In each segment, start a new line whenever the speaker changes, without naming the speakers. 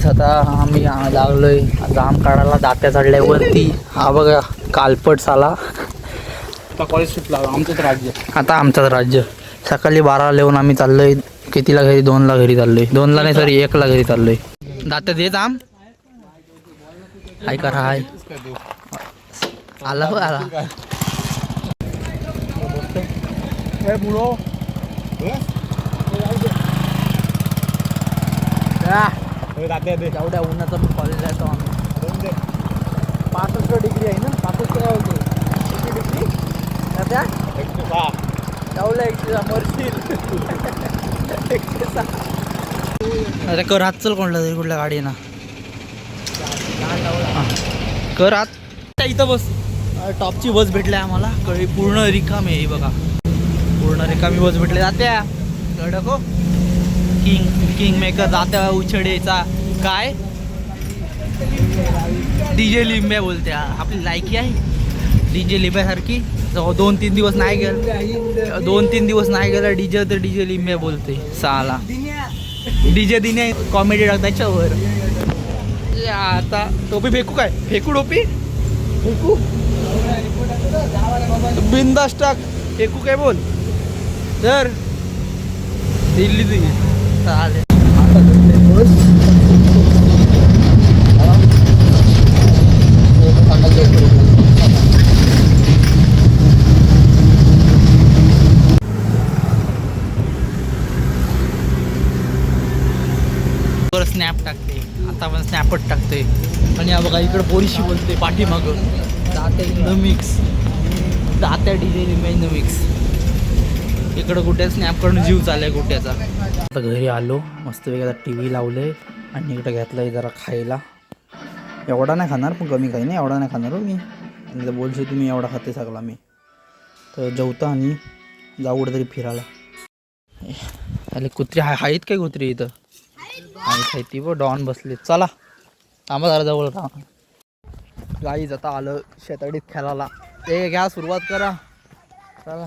आता आम्ही लागलोय जाम काढायला दात्या चढल्यावरती. हा बघा कालपट साला.
आता कॉलेज सुटला आमचंच राज्य.
आता आमचंच राज्य. सकाळी 12ला येऊन आम्ही चाललोय कितीला घरी 2ला घरी चाललोय. 2ला नाही सॉरी 1ला घरी चाललोय. दात्या देत आम हाय करा हाय आला हो आला. एवढ्या उन्हाचा पण कॉलेज जायचो आम्ही. 65 डिग्री आहे ना. 65 काय होते किती डिग्री त्या 106 मरशील. अरे कर हात चल कोणला तरी कुठल्या गाडी ना कर हात. इथं बस टॉपची बस भेटली आम्हाला. कळी पूर्ण रिकामी आहे बघा. पूर्ण रिकामी बस भेटली. जात्या कडक हो. किंग मेकर जात्या उछडेचा काय डीजे लिंब्या बोलते. आपली लायकी आहे डीजे लिंब्यासारखी. 2-3 दिवस नाही गेलं 2-3 दिवस नाही गेला डीजे तर डीजे लिंब्या बोलते साला. डीजे दिने कॉमेडी टाक त्याच्यावर. आता टोपी फेकू काय फेकू टोपी फेकू बिंदास टाक फेकू काय बोल तर दिल्ली दिली चालेल. स्नॅप टाकते आता पण स्नॅपच टाकते. आणि हा बघा इकडं पोरीशी बोलते पाठीमागं. Datya in the mix. Datya DJ in the mix. इकडं कुठे स्नॅप करून जीव चाललाय कुठ्याचा. आता घरी आलो मस्त वेगळा TV लावले आणि इकडं घेतलंय जरा खायला. एवढा नाही खाणार पण कमी काही नाही. एवढा नाही खाणार हो मी. आणि बोलशो तुम्ही एवढा खाते सगळा मी. तर जेवता आणि जाऊ कुठं तरी फिरायला. अरे कुत्री आहेत काय कुत्री इथं आहे ती व डॉन बसले. चला आम्हा जरा जवळ का गाईज आता आलं शेताडीत खेळायला. ते घ्या सुरुवात करा चला.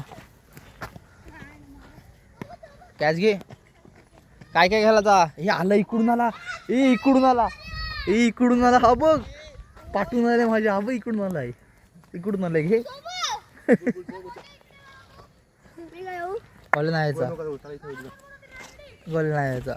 कॅच घे काय काय घ्यायला. हे आलं इकडून आला. इकडून आला इकडून आला. हा बघ पाठवून आले माझ्या. हा बघ इकडून आला आहे इकडून आलाय घे. गोल नाही यायचा गोल नाही यायचा.